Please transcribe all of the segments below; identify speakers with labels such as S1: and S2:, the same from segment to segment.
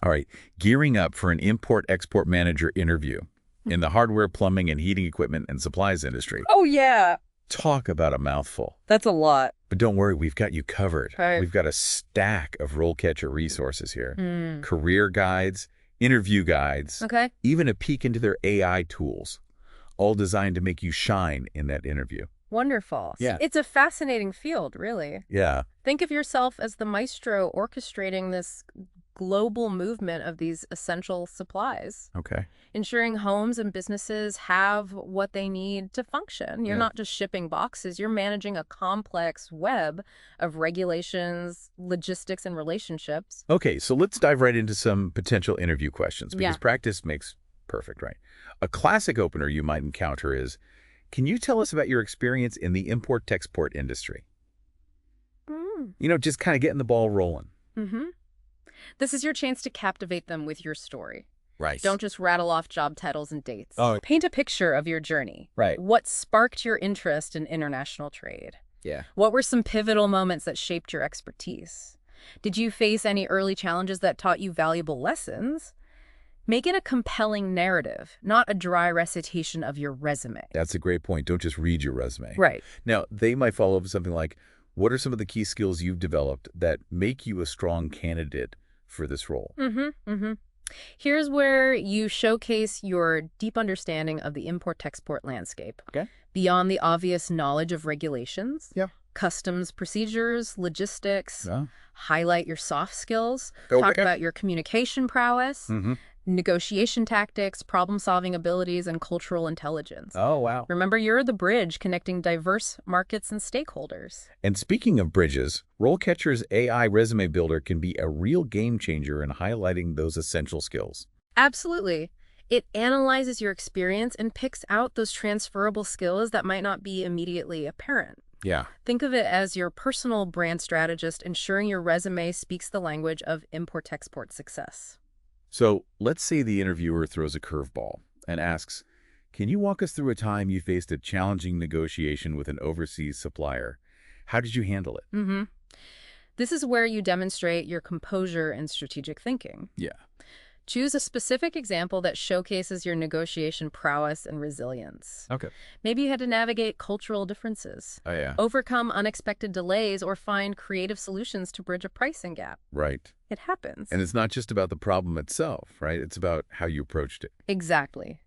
S1: All right, gearing up for an import-export manager interview in the hardware, plumbing, and heating equipment and supplies industry.
S2: Oh, yeah.
S1: Talk about a mouthful.
S2: That's a lot.
S1: But don't worry, we've got you covered.
S2: Right.
S1: We've got a stack of RoleCatcher resources here. Career guides, interview guides,
S2: Okay.
S1: even a peek into their AI tools, all designed to make you shine in that interview.
S2: Wonderful.
S1: Yeah.
S2: It's a fascinating field, really.
S1: Yeah.
S2: Think of yourself as the maestro orchestrating this global movement of these essential supplies,
S1: Okay.
S2: ensuring homes and businesses have what they need to function. You're not just shipping boxes, you're managing a complex web of regulations, logistics, and relationships.
S1: Okay, so let's dive right into some potential interview questions because
S2: Yeah.
S1: practice makes perfect, right? A classic opener you might encounter is, can you tell us about your experience in the import-export industry? Just kind of getting the ball rolling.
S2: This is your chance to captivate them with your story.
S1: Right.
S2: Don't just rattle off job titles and dates.
S1: Oh.
S2: Paint a picture of your journey.
S1: Right.
S2: What sparked your interest in international trade?
S1: Yeah.
S2: What were some pivotal moments that shaped your expertise? Did you face any early challenges that taught you valuable lessons? Make it a compelling narrative, not a dry recitation of your resume.
S1: That's a great point. Don't just read your resume.
S2: Right.
S1: Now, they might follow up with something like, what are some of the key skills you've developed that make you a strong candidate for this role?
S2: Here's where you showcase your deep understanding of the import-export landscape.
S1: Okay.
S2: Beyond the obvious knowledge of regulations,
S1: Yeah.
S2: customs procedures, logistics,
S1: Yeah.
S2: highlight your soft skills,
S1: Okay.
S2: talk about your communication prowess,
S1: Mm-hmm.
S2: negotiation tactics, problem-solving abilities, and cultural intelligence.
S1: Oh, wow.
S2: Remember, you're the bridge connecting diverse markets and stakeholders.
S1: And speaking of bridges, RoleCatcher's AI resume builder can be a real game changer in highlighting those essential skills.
S2: Absolutely. It analyzes your experience and picks out those transferable skills that might not be immediately apparent.
S1: Yeah.
S2: Think of it as your personal brand strategist, ensuring your resume speaks the language of import-export success.
S1: So let's say the interviewer throws a curveball and asks, can you walk us through a time you faced a challenging negotiation with an overseas supplier? How did you handle it?
S2: This is where you demonstrate your composure and strategic thinking.
S1: Yeah.
S2: Choose a specific example that showcases your negotiation prowess and resilience.
S1: Okay.
S2: Maybe you had to navigate cultural differences,
S1: Oh, yeah.
S2: overcome unexpected delays, or find creative solutions to bridge a pricing gap.
S1: Right.
S2: It happens.
S1: And it's not just about the problem itself, right? It's about how you approached it.
S2: Exactly.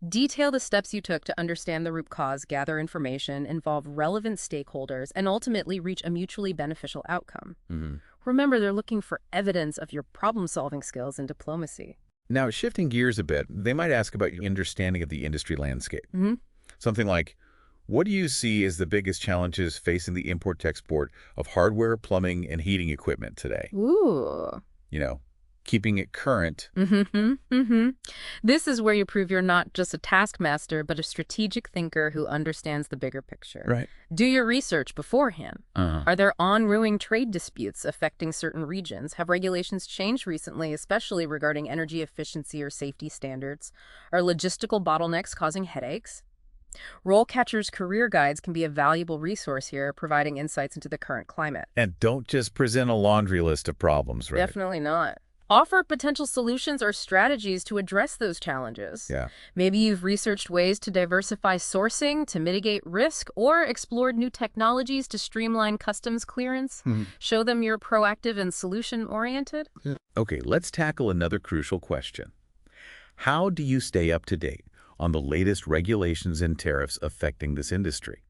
S2: Detail the steps you took to understand the root cause, gather information, involve relevant stakeholders, and ultimately reach a mutually beneficial outcome. Remember, they're looking for evidence of your problem-solving skills and diplomacy.
S1: Now, shifting gears a bit, they might ask about your understanding of the industry landscape. Something like, what do you see as the biggest challenges facing the import-export of hardware, plumbing, and heating equipment today?
S2: Ooh.
S1: Keeping it current.
S2: This is where you prove you're not just a taskmaster, but a strategic thinker who understands the bigger picture.
S1: Right.
S2: Do your research beforehand. Are there ongoing trade disputes affecting certain regions? Have regulations changed recently, especially regarding energy efficiency or safety standards? Are logistical bottlenecks causing headaches? RoleCatcher's career guides can be a valuable resource here, providing insights into the current climate.
S1: And don't just present a laundry list of problems, right?
S2: Definitely not. Offer potential solutions or strategies to address those challenges.
S1: Yeah.
S2: Maybe you've researched ways to diversify sourcing, to mitigate risk, or explored new technologies to streamline customs clearance. Show them you're proactive and solution-oriented.
S1: Okay, let's tackle another crucial question. How do you stay up to date on the latest regulations and tariffs affecting this industry?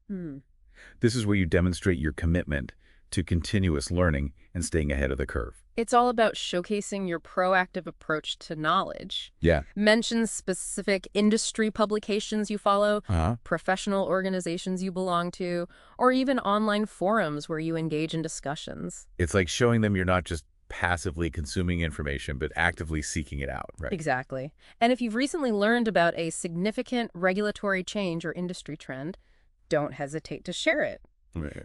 S1: This is where you demonstrate your commitment to continuous learning and staying ahead of the curve.
S2: It's all about showcasing your proactive approach to knowledge.
S1: Yeah.
S2: Mention specific industry publications you follow,
S1: Uh-huh.
S2: professional organizations you belong to, or even online forums where you engage in discussions.
S1: It's like showing them you're not just passively consuming information, but actively seeking it out, right?
S2: Exactly. And if you've recently learned about a significant regulatory change or industry trend, don't hesitate to share it.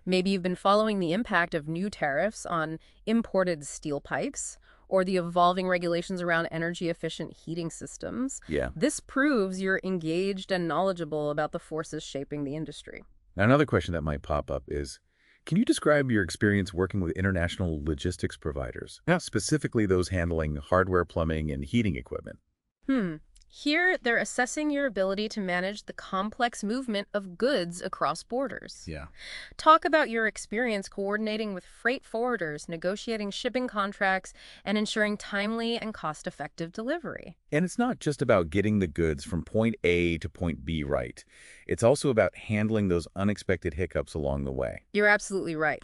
S2: Maybe you've been following the impact of new tariffs on imported steel pipes or the evolving regulations around energy-efficient heating systems.
S1: Yeah.
S2: This proves you're engaged and knowledgeable about the forces shaping the industry.
S1: Now, another question that might pop up is, Can you describe your experience working with international logistics providers?
S3: Yeah.
S1: Specifically those handling hardware, plumbing, and heating equipment.
S2: Hmm. Here, they're assessing your ability to manage the complex movement of goods across borders.
S1: Yeah.
S2: Talk about your experience coordinating with freight forwarders, negotiating shipping contracts, and ensuring timely and cost-effective delivery.
S1: And it's not just about getting the goods from point A to point B right. It's also about handling those unexpected hiccups along the way.
S2: You're absolutely right.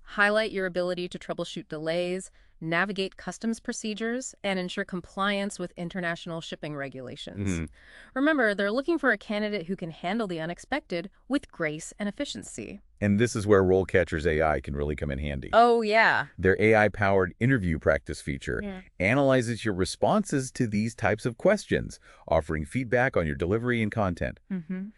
S2: Highlight your ability to troubleshoot delays, navigate customs procedures, and ensure compliance with international shipping regulations.
S1: Mhm.
S2: Remember, they're looking for a candidate who can handle the unexpected with grace and efficiency.
S1: And this is where RoleCatcher's AI can really come in handy.
S2: Oh, yeah.
S1: Their AI-powered interview practice feature analyzes your responses to these types of questions, offering feedback on your delivery and content.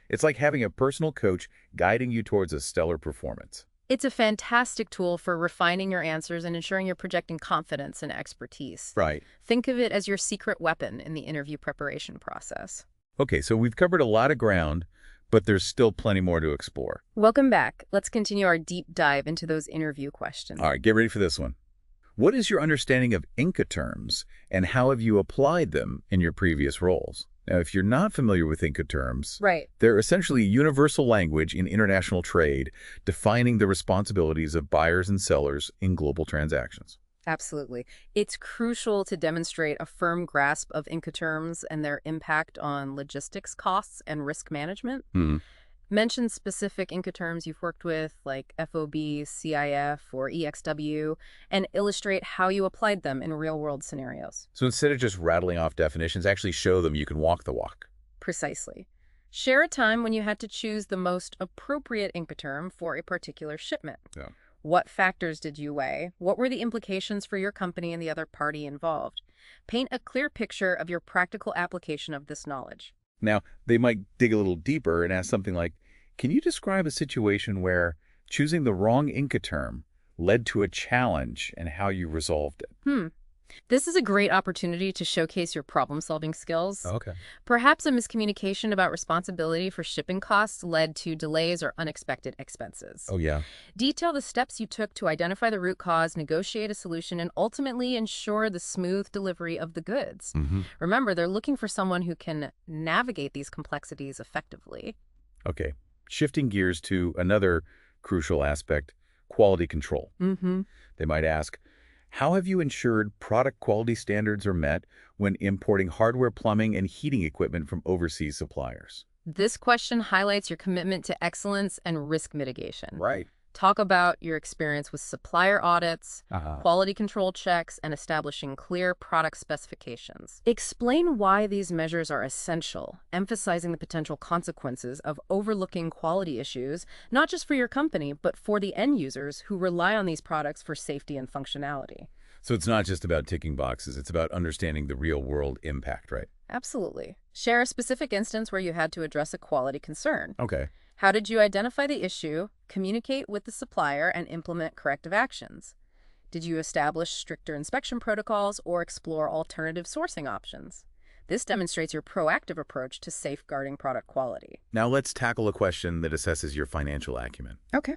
S1: It's like having a personal coach guiding you towards a stellar performance.
S2: It's a fantastic tool for refining your answers and ensuring you're projecting confidence and expertise.
S1: Right.
S2: Think of it as your secret weapon in the interview preparation process.
S1: Okay, so we've covered a lot of ground, but there's still plenty more to explore.
S2: Welcome back. Let's continue our deep dive into those interview questions.
S1: All right, get ready for this one. What is your understanding of Incoterms, and how have you applied them in your previous roles? Now, if you're not familiar with Incoterms,
S2: Right.
S1: they're essentially universal language in international trade, defining the responsibilities of buyers and sellers in global transactions.
S2: Absolutely. It's crucial to demonstrate a firm grasp of Incoterms and their impact on logistics costs and risk management. Mention specific Incoterms you've worked with, like FOB, CIF, or EXW, and illustrate how you applied them in real-world scenarios.
S1: So instead of just rattling off definitions, actually show them you can walk the walk.
S2: Precisely. Share a time when you had to choose the most appropriate Incoterm for a particular shipment.
S1: Yeah.
S2: What factors did you weigh? What were the implications for your company and the other party involved? Paint a clear picture of your practical application of this knowledge.
S1: Now, they might dig a little deeper and ask something like, can you describe a situation where choosing the wrong Incoterm led to a challenge and how you resolved it?
S2: This is a great opportunity to showcase your problem-solving skills.
S1: Okay.
S2: Perhaps a miscommunication about responsibility for shipping costs led to delays or unexpected expenses.
S1: Oh, yeah.
S2: Detail the steps you took to identify the root cause, negotiate a solution, and ultimately ensure the smooth delivery of the goods. Remember, they're looking for someone who can navigate these complexities effectively.
S1: Okay. Shifting gears to another crucial aspect, quality control. They might ask, how have you ensured product quality standards are met when importing hardware, plumbing, and heating equipment from overseas suppliers?
S2: This question highlights your commitment to excellence and risk mitigation.
S1: Right.
S2: Talk about your experience with supplier audits, quality control checks, and establishing clear product specifications. Explain why these measures are essential, emphasizing the potential consequences of overlooking quality issues, not just for your company, but for the end users who rely on these products for safety and functionality.
S1: So it's not just about ticking boxes, it's about understanding the real-world impact, right?
S2: Absolutely. Share a specific instance where you had to address a quality concern.
S1: Okay.
S2: How did you identify the issue, communicate with the supplier, and implement corrective actions? Did you establish stricter inspection protocols or explore alternative sourcing options? This demonstrates your proactive approach to safeguarding product quality.
S1: Now let's tackle a question that assesses your financial acumen.
S2: Okay.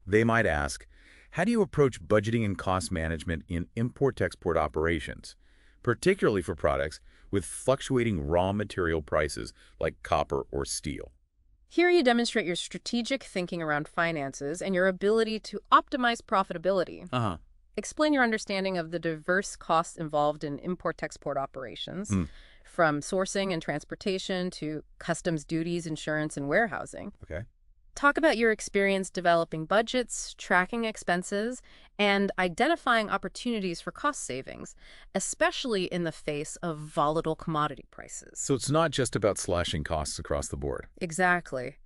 S1: They might ask, how do you approach budgeting and cost management in import-export operations, particularly for products with fluctuating raw material prices like copper or steel?
S2: Here you demonstrate your strategic thinking around finances and your ability to optimize profitability. Explain your understanding of the diverse costs involved in import-export operations, from sourcing and transportation to customs duties, insurance, and warehousing.
S1: Okay.
S2: Talk about your experience developing budgets, tracking expenses, and identifying opportunities for cost savings, especially in the face of volatile commodity prices.
S1: So it's not just about slashing costs across the board.
S2: Exactly.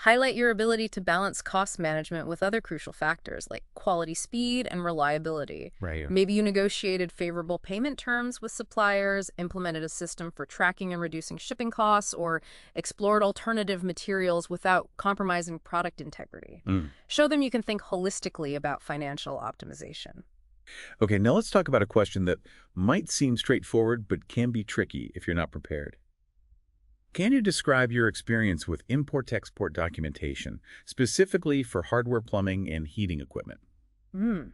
S2: Highlight your ability to balance cost management with other crucial factors like quality, speed, and reliability.
S1: Right.
S2: Maybe you negotiated favorable payment terms with suppliers, implemented a system for tracking and reducing shipping costs, or explored alternative materials without compromising product integrity. Show them you can think holistically about financial optimization.
S1: Okay, now let's talk about a question that might seem straightforward but can be tricky if you're not prepared. Can you describe your experience with import-export documentation, specifically for hardware, plumbing, and heating equipment?
S2: Hmm.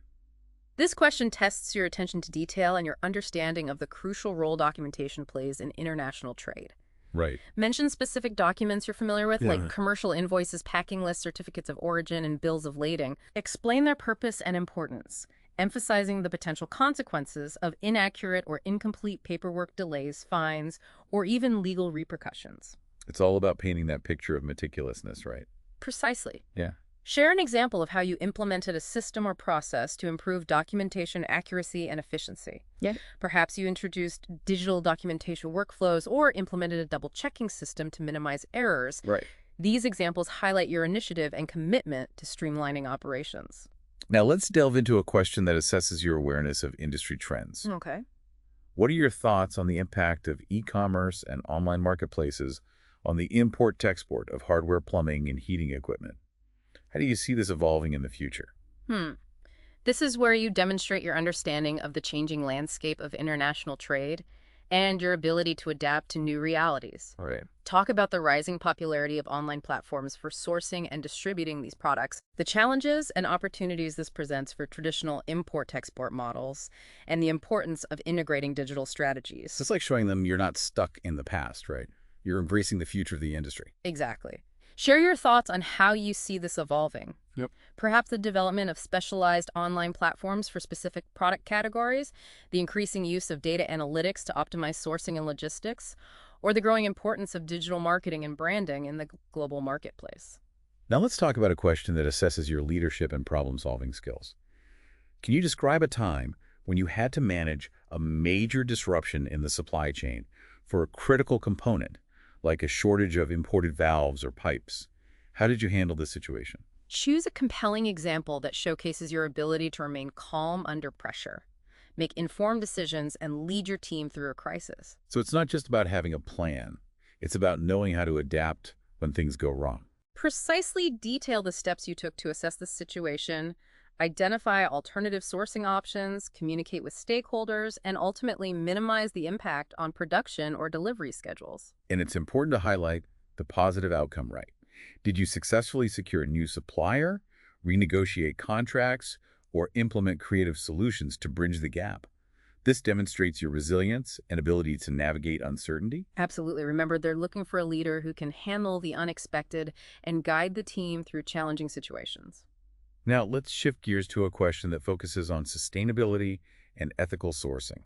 S2: This question tests your attention to detail and your understanding of the crucial role documentation plays in international trade.
S1: Right.
S2: Mention specific documents you're familiar with, like
S1: Yeah.
S2: commercial invoices, packing lists, certificates of origin, and bills of lading. Explain their purpose and importance, emphasizing the potential consequences of inaccurate or incomplete paperwork delays, fines, or even legal repercussions.
S1: It's all about painting that picture of meticulousness, right?
S2: Precisely.
S1: Yeah.
S2: Share an example of how you implemented a system or process to improve documentation accuracy and efficiency.
S1: Yeah.
S2: Perhaps you introduced digital documentation workflows or implemented a double-checking system to minimize errors.
S1: Right.
S2: These examples highlight your initiative and commitment to streamlining operations.
S1: Now let's delve into a question that assesses your awareness of industry trends.
S2: Okay.
S1: What are your thoughts on the impact of e-commerce and online marketplaces on the import-export of hardware, plumbing, and heating equipment? How do you see this evolving in the future?
S2: This is where you demonstrate your understanding of the changing landscape of international trade and your ability to adapt to new realities.
S1: All right.
S2: Talk about the rising popularity of online platforms for sourcing and distributing these products, the challenges and opportunities this presents for traditional import-export models, and the importance of integrating digital strategies.
S1: So it's like showing them you're not stuck in the past, right? You're embracing the future of the industry.
S2: Exactly. Share your thoughts on how you see this evolving.
S1: Yep.
S2: Perhaps the development of specialized online platforms for specific product categories, the increasing use of data analytics to optimize sourcing and logistics, or the growing importance of digital marketing and branding in the global marketplace.
S1: Now let's talk about a question that assesses your leadership and problem-solving skills. Can you describe a time when you had to manage a major disruption in the supply chain for a critical component, like a shortage of imported valves or pipes? How did you handle this situation?
S2: Choose a compelling example that showcases your ability to remain calm under pressure, make informed decisions, and lead your team through a crisis.
S1: So it's not just about having a plan. It's about knowing how to adapt when things go wrong.
S2: Precisely detail the steps you took to assess the situation, identify alternative sourcing options, communicate with stakeholders, and ultimately minimize the impact on production or delivery schedules.
S1: And it's important to highlight the positive outcome, right? Did you successfully secure a new supplier, renegotiate contracts, or implement creative solutions to bridge the gap? This demonstrates your resilience and ability to navigate uncertainty.
S2: Absolutely. Remember, they're looking for a leader who can handle the unexpected and guide the team through challenging situations.
S1: Now, let's shift gears to a question that focuses on sustainability and ethical sourcing.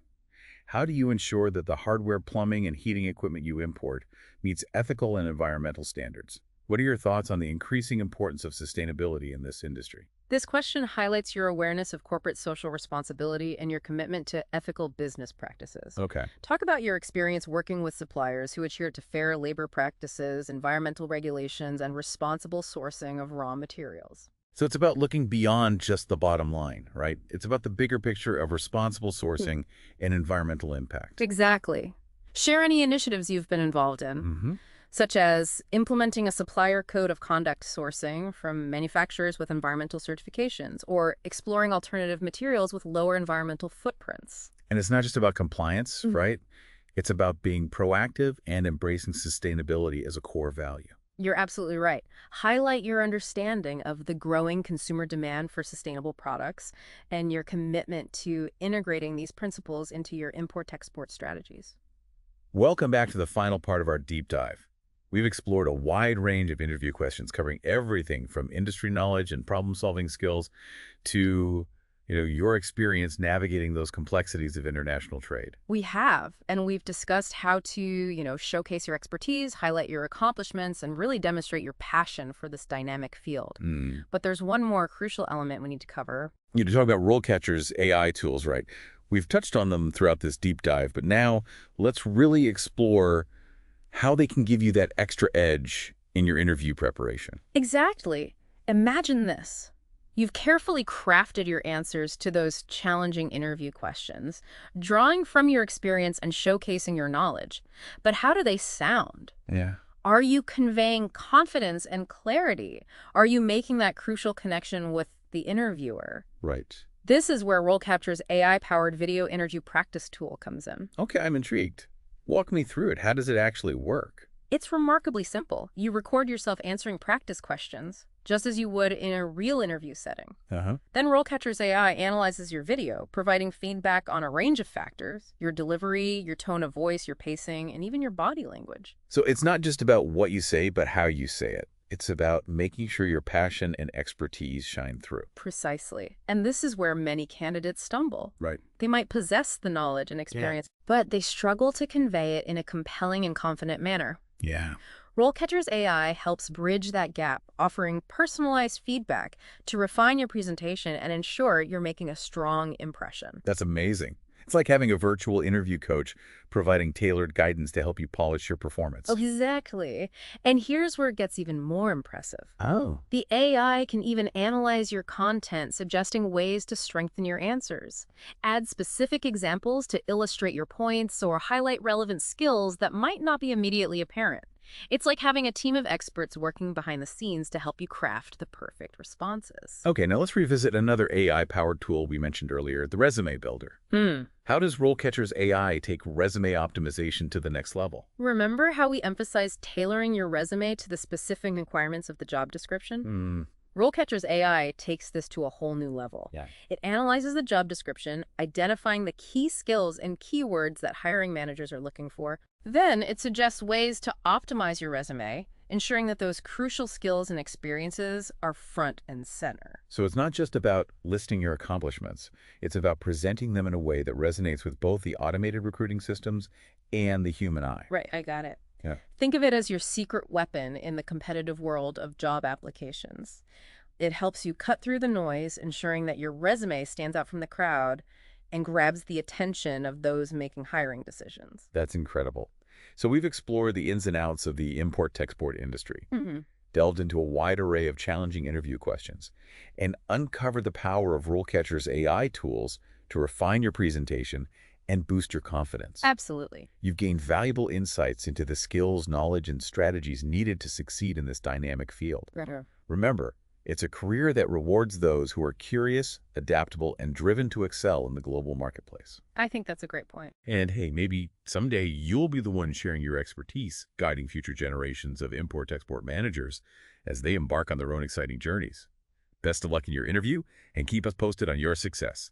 S1: How do you ensure that the hardware, plumbing, and heating equipment you import meets ethical and environmental standards? What are your thoughts on the increasing importance of sustainability in this industry?
S2: This question highlights your awareness of corporate social responsibility and your commitment to ethical business practices.
S1: Okay.
S2: Talk about your experience working with suppliers who adhere to fair labor practices, environmental regulations, and responsible sourcing of raw materials.
S1: So it's about looking beyond just the bottom line, right? It's about the bigger picture of responsible sourcing and environmental impact.
S2: Exactly. Share any initiatives you've been involved in, such as implementing a supplier code of conduct sourcing from manufacturers with environmental certifications, or exploring alternative materials with lower environmental footprints.
S1: And it's not just about compliance, right? It's about being proactive and embracing sustainability as a core value.
S2: You're absolutely right. Highlight your understanding of the growing consumer demand for sustainable products and your commitment to integrating these principles into your import-export strategies.
S1: Welcome back to the final part of our deep dive. We've explored a wide range of interview questions covering everything from industry knowledge and problem-solving skills to your experience navigating those complexities of international trade.
S2: We have, and we've discussed how to, showcase your expertise, highlight your accomplishments, and really demonstrate your passion for this dynamic field. But there's one more crucial element we need to cover.
S1: You talk about RoleCatcher's AI tools, right? We've touched on them throughout this deep dive, but now let's really explore how they can give you that extra edge in your interview preparation.
S2: Exactly. Imagine this. You've carefully crafted your answers to those challenging interview questions, drawing from your experience and showcasing your knowledge. But how do they sound?
S1: Yeah.
S2: Are you conveying confidence and clarity? Are you making that crucial connection with the interviewer?
S1: Right.
S2: This is where RoleCatcher's AI-powered video interview practice tool comes in.
S1: Okay, I'm intrigued. Walk me through it. How does it actually work?
S2: It's remarkably simple. You record yourself answering practice questions, just as you would in a real interview setting. Then RoleCatcher's AI analyzes your video, providing feedback on a range of factors: your delivery, your tone of voice, your pacing, and even your body language.
S1: So it's not just about what you say, but how you say it. It's about making sure your passion and expertise shine through.
S2: Precisely. And this is where many candidates stumble.
S1: Right.
S2: They might possess the knowledge and experience, but they struggle to convey it in a compelling and confident manner.
S1: Yeah.
S2: RoleCatcher's AI helps bridge that gap, offering personalized feedback to refine your presentation and ensure you're making a strong impression.
S1: That's amazing. It's like having a virtual interview coach providing tailored guidance to help you polish your performance.
S2: Exactly. And here's where it gets even more impressive.
S1: Oh.
S2: The AI can even analyze your content, suggesting ways to strengthen your answers. Add specific examples to illustrate your points or highlight relevant skills that might not be immediately apparent. It's like having a team of experts working behind the scenes to help you craft the perfect responses.
S1: Okay, now let's revisit another AI-powered tool we mentioned earlier, the Resume Builder. How does RoleCatcher's AI take resume optimization to the next level?
S2: Remember how we emphasized tailoring your resume to the specific requirements of the job description? RoleCatcher's AI takes this to a whole new level. It analyzes the job description, identifying the key skills and keywords that hiring managers are looking for. Then it suggests ways to optimize your resume, ensuring that those crucial skills and experiences are front and center.
S1: So it's not just about listing your accomplishments. It's about presenting them in a way that resonates with both the automated recruiting systems and the human eye.
S2: Right, I got it.
S1: Yeah.
S2: Think of it as your secret weapon in the competitive world of job applications. It helps you cut through the noise, ensuring that your resume stands out from the crowd and grabs the attention of those making hiring decisions.
S1: That's incredible. So we've explored the ins and outs of the import-export industry, delved into a wide array of challenging interview questions, and uncovered the power of RoleCatcher's AI tools to refine your presentation and boost your confidence.
S2: Absolutely.
S1: You've gained valuable insights into the skills, knowledge, and strategies needed to succeed in this dynamic field. Remember, it's a career that rewards those who are curious, adaptable, and driven to excel in the global marketplace.
S2: I think that's a great point.
S1: And hey, maybe someday you'll be the one sharing your expertise, guiding future generations of import-export managers as they embark on their own exciting journeys. Best of luck in your interview, and keep us posted on your success.